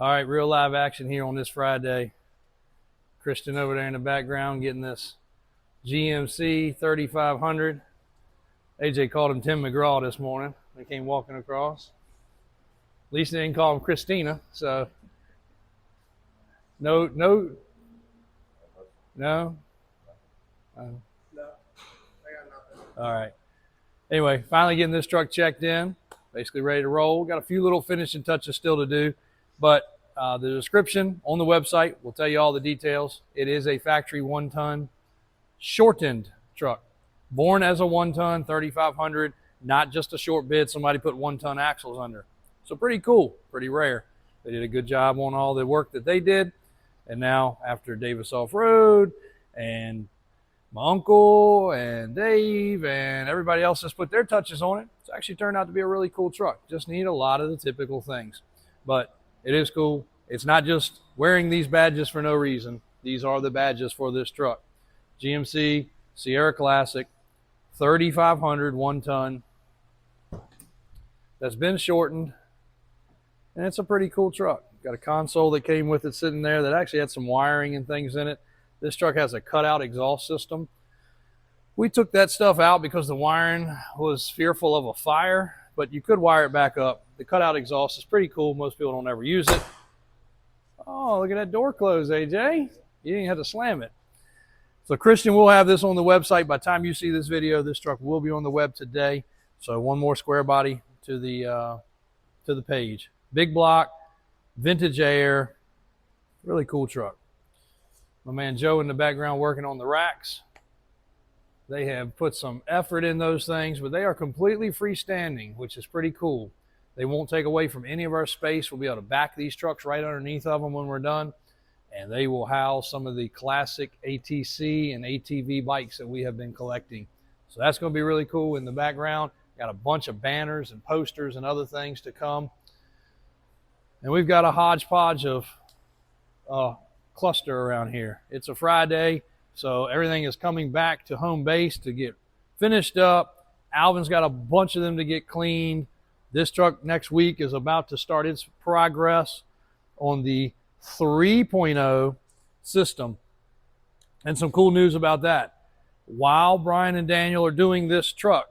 All right, real live action here on this Friday. Christian over there in the background getting this GMC 3500. AJ called him Tim McGraw this morning. They came walking across. At least they didn't call him Christina, so no. No, I got nothing. All right. Anyway, finally getting this truck checked in, basically ready to roll. Got a few little finishing touches still to do, but the description on the website will tell you all the details. It is a factory 1-ton shortened truck, born as a 1-ton 3500, not just a short bid somebody put 1-ton axles under. So pretty cool, pretty rare. They did a good job on all the work that they did. And now after Davis Off-Road and my uncle and Dave and everybody else has put their touches on it, it's actually turned out to be a really cool truck. Just need a lot of the typical things, but it is cool. It's not just wearing these badges for no reason. These are the badges for this truck. GMC Sierra Classic 3500 1-ton that's been shortened, and it's a pretty cool truck. Got a console that came with it sitting there that actually had some wiring and things in it. This truck has a cutout exhaust system. We took that stuff out because the wiring was fearful of a fire, but you could wire it back up. The cutout exhaust is pretty cool. Most people don't ever use it. Oh, look at that door close, AJ. You didn't have to slam it. So Christian will have this on the website. By the time you see this video, this truck will be on the web today. So one more Squarebody to the page. Big block, vintage air, really cool truck. My man Joe in the background working on the racks. They have put some effort in those things, but they are completely freestanding, which is pretty cool. They won't take away from any of our space. We'll be able to back these trucks right underneath of them when we're done, and they will house some of the classic ATC and ATV bikes that we have been collecting. So that's going to be really cool. In the background, got a bunch of banners and posters and other things to come. And we've got a hodgepodge of cluster around here. It's a Friday, so everything is coming back to home base to get finished up. Alvin's got a bunch of them to get cleaned. This truck next week is about to start its progress on the 3.0 system. And some cool news about that. While Brian and Daniel are doing this truck,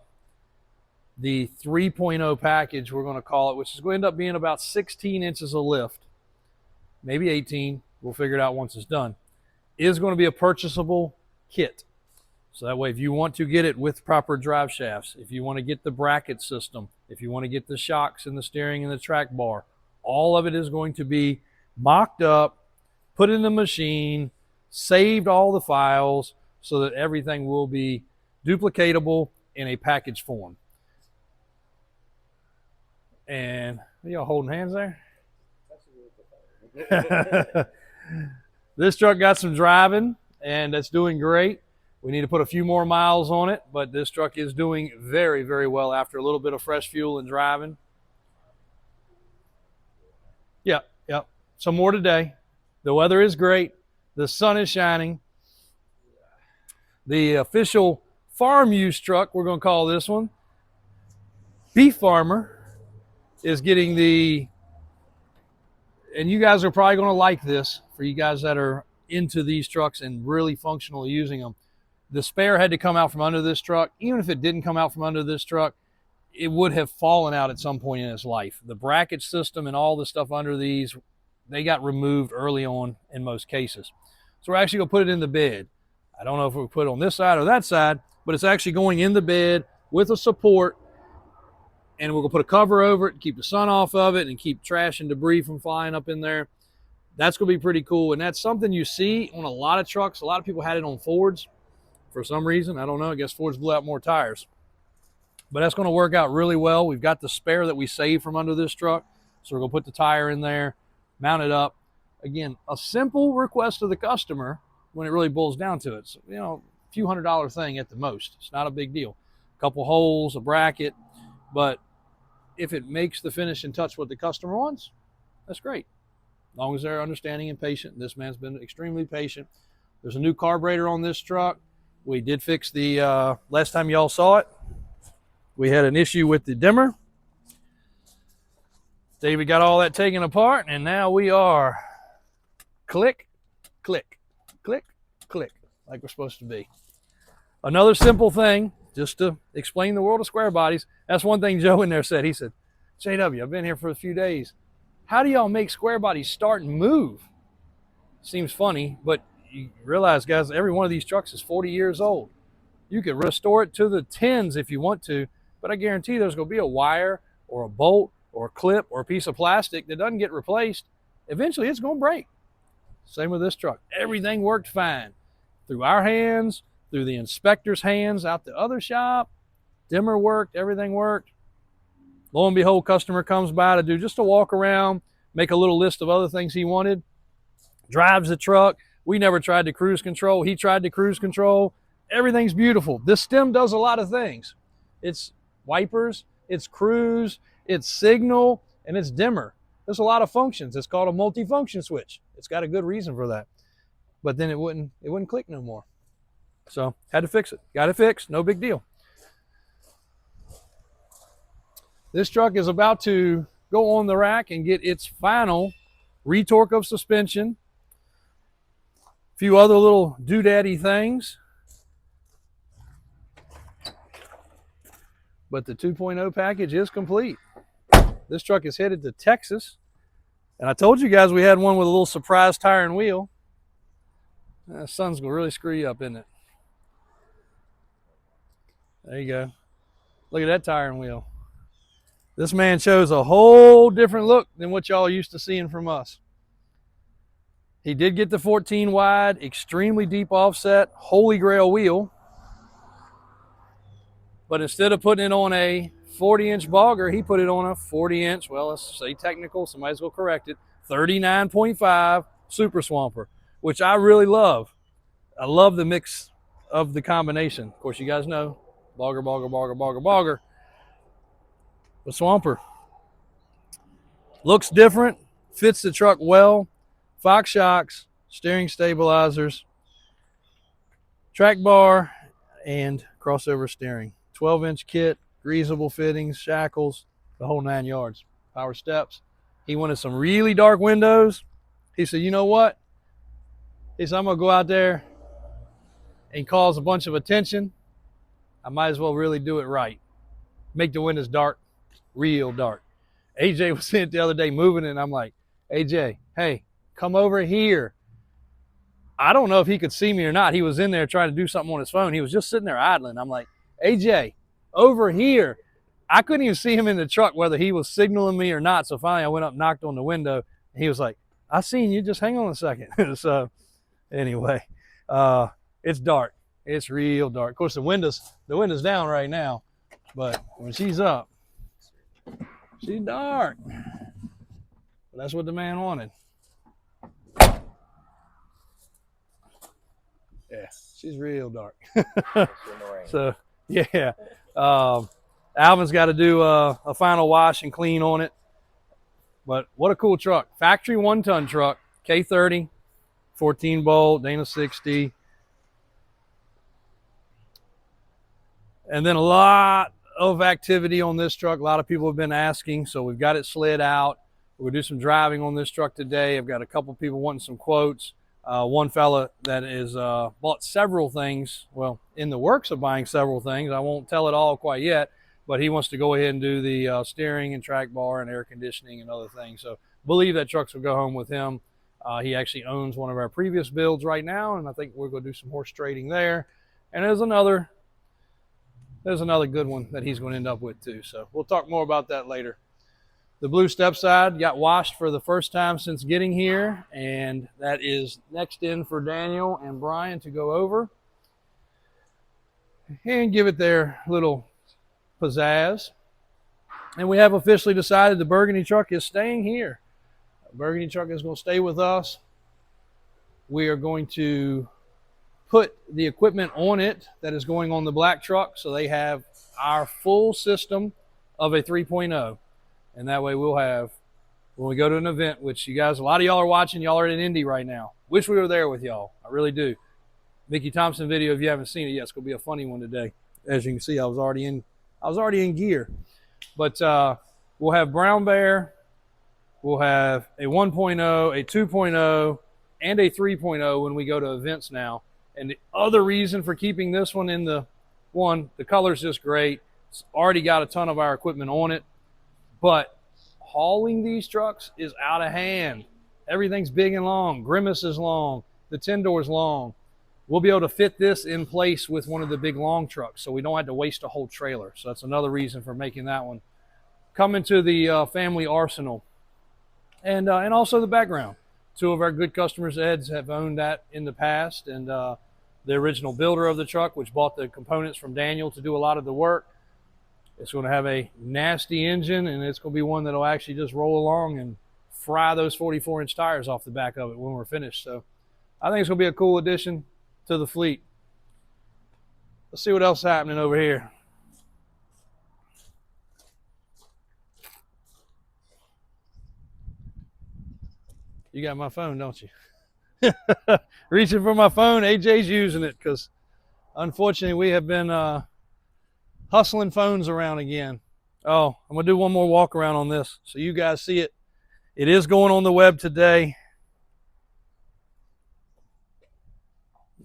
the 3.0 package, we're going to call it, which is going to end up being about 16 inches of lift, maybe 18, we'll figure it out once it's done, is going to be a purchasable kit. So that way, if you want to get it with proper drive shafts, if you want to get the bracket system, if you want to get the shocks and the steering and the track bar, all of it is going to be mocked up, put in the machine, saved all the files so that everything will be duplicatable in a package form. And are y'all holding hands there? This truck got some driving, and that's doing great. We need to put a few more miles on it, but this truck is doing very, very well after a little bit of fresh fuel and driving. Yep. Some more today. The weather is great. The sun is shining. The official farm use truck, we're going to call this one, Beef Farmer, is getting the, and you guys are probably going to like this for you guys that are into these trucks and really functionally using them. The spare had to come out from under this truck. Even if it didn't come out from under this truck, it would have fallen out at some point in its life. The bracket system and all the stuff under these, they got removed early on in most cases. So we're actually going to put it in the bed. I don't know if we'll put it on this side or that side, but it's actually going in the bed with a support, and we're going to put a cover over it to keep the sun off of it and keep trash and debris from flying up in there. That's going to be pretty cool, and that's something you see on a lot of trucks. A lot of people had it on Fords for some reason. I don't know. I guess Fords blew out more tires. But that's going to work out really well. We've got the spare that we saved from under this truck, so we're going to put the tire in there, mount it up. Again, a simple request of the customer when it really boils down to it. So, you know, a few $100 thing at the most. It's not a big deal. A couple holes, a bracket, but if it makes the finish and touch what the customer wants, that's great. As long as they're understanding and patient. This man's been extremely patient. There's a new carburetor on this truck. We did fix the, last time y'all saw it, we had an issue with the dimmer. David got all that taken apart, and now we are click, click, click, click, like we're supposed to be. Another simple thing, just to explain the world of square bodies. That's one thing Joe in there said. He said, JW, I've been here for a few days. How do y'all make square bodies start and move? Seems funny, but you realize, guys, every one of these trucks is 40 years old. You could restore it to the 10s if you want to, but I guarantee there's going to be a wire or a bolt or a clip or a piece of plastic that doesn't get replaced. Eventually, it's going to break. Same with this truck. Everything worked fine. Through our hands, through the inspector's hands, out the other shop. Dimmer worked, everything worked. Lo and behold, customer comes by to do just a walk around, make a little list of other things he wanted, drives the truck. We never tried to cruise control. He tried to cruise control. Everything's beautiful. This stem does a lot of things. It's wipers, it's cruise, it's signal, and it's dimmer. There's a lot of functions. It's called a multi-function switch. It's got a good reason for that. But then it wouldn't click no more. So had to fix it. Got it fixed. No big deal. This truck is about to go on the rack and get its final retorque of suspension. A few other little doodaddy things. But the 2.0 package is complete. This truck is headed to Texas. And I told you guys we had one with a little surprise tire and wheel. The sun's going to really screw you up, isn't it? There you go. Look at that tire and wheel. This man shows a whole different look than what y'all used to seeing from us. He did get the 14 wide, extremely deep offset, holy grail wheel. But instead of putting it on a 40-inch bogger, he put it on a 40-inch, well, let's say technical, somebody's going to correct it, 39.5 Super Swamper, which I really love. I love the mix of the combination. Of course, you guys know, bogger, bogger, bogger, bogger, bogger. The Swamper. Looks different, fits the truck well. Fox shocks, steering stabilizers, track bar, and crossover steering. 12-inch kit, greasable fittings, shackles, the whole 9 yards. Power steps. He wanted some really dark windows. He said, you know what? He said, I'm going to go out there and cause a bunch of attention. I might as well really do it right. Make the windows dark, real dark. AJ was in it the other day moving it, and I'm like, AJ, hey, come over here. I don't know if he could see me or not. He was in there trying to do something on his phone. He was just sitting there idling. I'm like, AJ, over here. I couldn't even see him in the truck, whether he was signaling me or not. So finally I went up, knocked on the window, and he was like, I seen you, just hang on a second. So anyway, it's dark. It's real dark. Of course, the window's down right now, but when she's up, she's dark. But that's what the man wanted. Yeah, she's real dark. So, yeah. Alvin's got to do a final wash and clean on it. But what a cool truck. Factory 1-ton truck, K30, 14-bolt, Dana 60. And then a lot of activity on this truck. A lot of people have been asking, so we've got it slid out. We'll do some driving on this truck today. I've got a couple people wanting some quotes. One fella that is bought several things, well, in the works of buying several things. I won't tell it all quite yet, but he wants to go ahead and do the steering and track bar and air conditioning and other things. So believe that trucks will go home with him. He actually owns one of our previous builds right now, and I think we're going to do some horse trading there. And there's another good one that he's going to end up with too. So we'll talk more about that later. The blue step side got washed for the first time since getting here, and that is next in for Daniel and Brian to go over and give it their little pizzazz. And we have officially decided the burgundy truck is staying here. The burgundy truck is going to stay with us. We are going to put the equipment on it that is going on the black truck, so they have our full system of a 3.0. And that way we'll have, when we go to an event, which you guys, a lot of y'all are watching, y'all are in Indy right now. Wish we were there with y'all. I really do. Mickey Thompson video, if you haven't seen it yet, it's going to be a funny one today. As you can see, I was already in gear. But we'll have Brown Bear We'll have a 1.0, a 2.0, and a 3.0 when we go to events now. And the other reason for keeping this one in the color's just great. It's already got a ton of our equipment on it, but hauling these trucks is out of hand. Everything's big and long. Grimace is long. The 10-door is long. We'll be able to fit this in place with one of the big long trucks, so we don't have to waste a whole trailer. So that's another reason for making that one come into the family arsenal. And also the background. Two of our good customers, Eds, have owned that in the past, and the original builder of the truck, which bought the components from Daniel to do a lot of the work. It's going to have a nasty engine, and it's going to be one that will actually just roll along and fry those 44-inch tires off the back of it when we're finished. So I think it's going to be a cool addition to the fleet. Let's see what else is happening over here. You got my phone, don't you? Reaching for my phone. AJ's using it because unfortunately we have been hustling phones around again. Oh, I'm going to do one more walk around on this so you guys see it. It is going on the web today.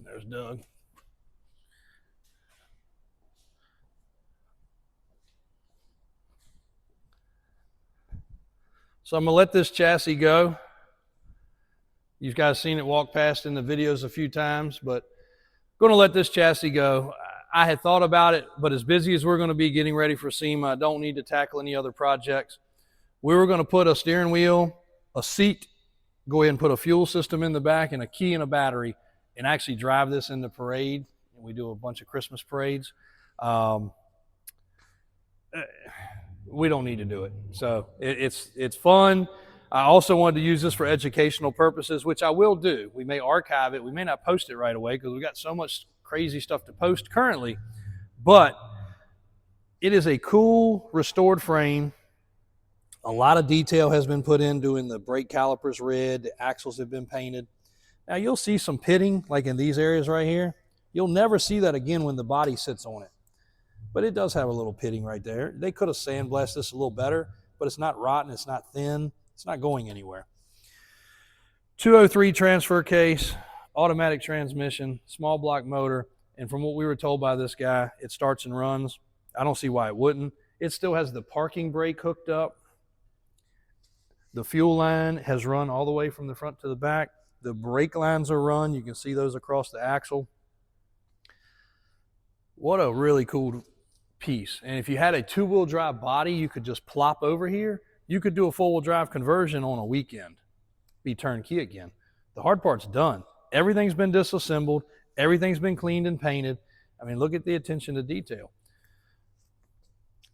There's Doug. So I'm going to let this chassis go. You guys seen it walk past in the videos a few times, but I'm going to let this chassis go. I had thought about it, but as busy as we're going to be getting ready for SEMA, I don't need to tackle any other projects. We were going to put a steering wheel, a seat, go ahead and put a fuel system in the back and a key and a battery and actually drive this in the parade. We do a bunch of Christmas parades. We don't need to do it. So it's fun. I also wanted to use this for educational purposes, which I will do. We may archive it. We may not post it right away because we've got so much crazy stuff to post currently. But it is a cool restored frame. A lot of detail has been put in doing the brake calipers red. The axles have been painted. Now you'll see some pitting like in these areas right here. You'll never see that again when the body sits on it. But it does have a little pitting right there. They could have sandblasted this a little better, but it's not rotten. It's not thin. It's not going anywhere. 203 transfer case, automatic transmission, small block motor, and from what we were told by this guy, it starts and runs. I don't see why it wouldn't. It still has the parking brake hooked up. The fuel line has run all the way from the front to the back. The brake lines are run. You can see those across the axle. What a really cool piece. And if you had a two-wheel drive body, you could just plop over here. You could do a four-wheel drive conversion on a weekend, be turnkey again. The hard part's done. Everything's been disassembled. Everything's been cleaned and painted. I mean, look at the attention to detail.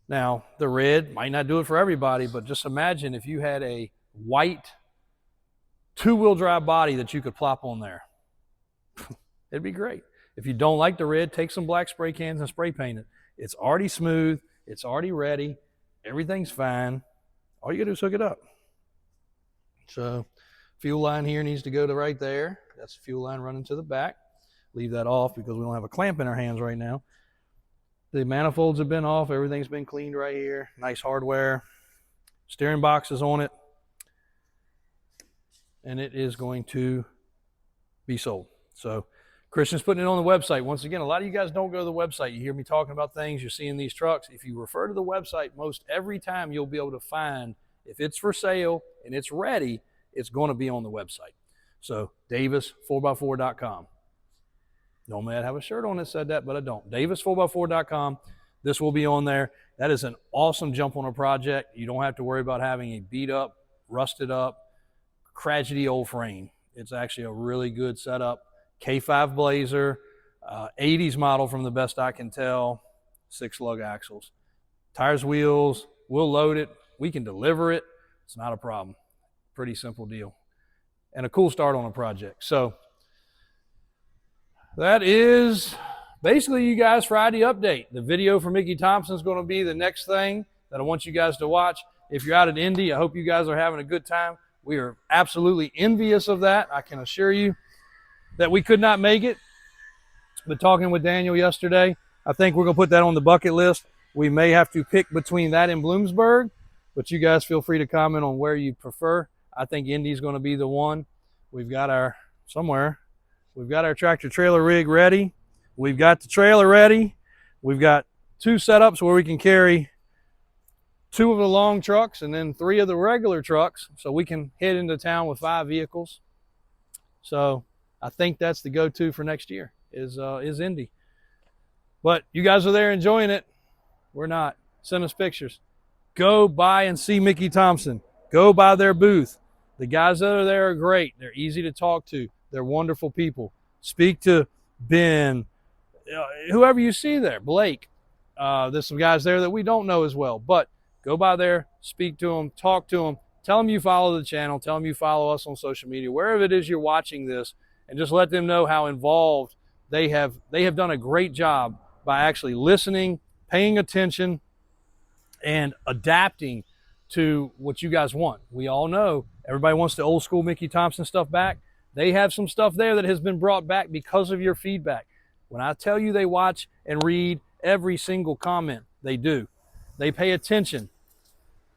Now, the red might not do it for everybody, but just imagine if you had a white two-wheel drive body that you could plop on there. It'd be great. If you don't like the red, take some black spray cans and spray paint it. It's already smooth. It's already ready. Everything's fine. All you gotta do is hook it up. So fuel line here needs to go to right there. That's the fuel line running to the back. Leave that off because we don't have a clamp in our hands right now. The manifolds have been off. Everything's been cleaned right here. Nice hardware. Steering box is on it. And it is going to be sold. So Christian's putting it on the website. Once again, a lot of you guys don't go to the website. You hear me talking about things, you're seeing these trucks. If you refer to the website, most every time you'll be able to find, if it's for sale and it's ready, it's going to be on the website. So Davis4x4.com. Normally I'd have a shirt on that said that, but I don't. Davis4x4.com. This will be on there. That is an awesome jump on a project. You don't have to worry about having a beat up, rusted up, craggy old frame. It's actually a really good setup. K5 Blazer, 80s model from the best I can tell, 6-lug axles. Tires, wheels, we'll load it. We can deliver it. It's not a problem. Pretty simple deal. And a cool start on a project. So that is basically you guys Friday update. The video for Mickey Thompson is going to be the next thing that I want you guys to watch. If you're out at Indy, I hope you guys are having a good time. We are absolutely envious of that. I can assure you that we could not make it. But talking with Daniel yesterday, I think we're going to put that on the bucket list. We may have to pick between that and Bloomsburg. But you guys feel free to comment on where you prefer. I think Indy's going to be the one. We've got our tractor trailer rig ready. We've got the trailer ready. We've got 2 setups where we can carry 2 of the long trucks and then 3 of the regular trucks, so we can head into town with 5 vehicles. So I think that's the go-to for next year is Indy. But you guys are there enjoying it. We're not. Send us pictures. Go by and see Mickey Thompson. Go by their booth. The guys that are there are great. They're easy to talk to. They're wonderful people. Speak to Ben, whoever you see there, Blake. There's some guys there that we don't know as well, but go by there, speak to them, talk to them, tell them you follow the channel, tell them you follow us on social media, wherever it is you're watching this, and just let them know how involved they have done a great job by actually listening, paying attention, and adapting to what you guys want. We all know everybody wants the old school Mickey Thompson stuff back. They have some stuff there that has been brought back because of your feedback. When I tell you they watch and read every single comment, they do. They pay attention.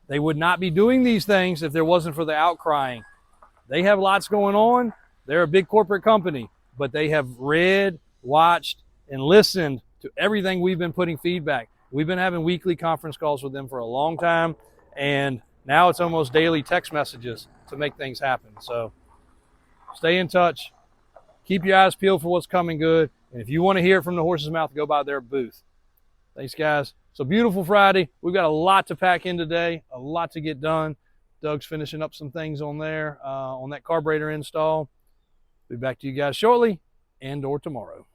They would not be doing these things if there wasn't for the outcrying. They have lots going on. They're a big corporate company, but they have read, watched, and listened to everything we've been putting feedback. We've been having weekly conference calls with them for a long time, and now it's almost daily text messages to make things happen. So stay in touch. Keep your eyes peeled for what's coming good. And if you want to hear it from the horse's mouth, go by their booth. Thanks, guys. So beautiful Friday. We've got a lot to pack in today, a lot to get done. Doug's finishing up some things on there, on that carburetor install. Be back to you guys shortly and or tomorrow.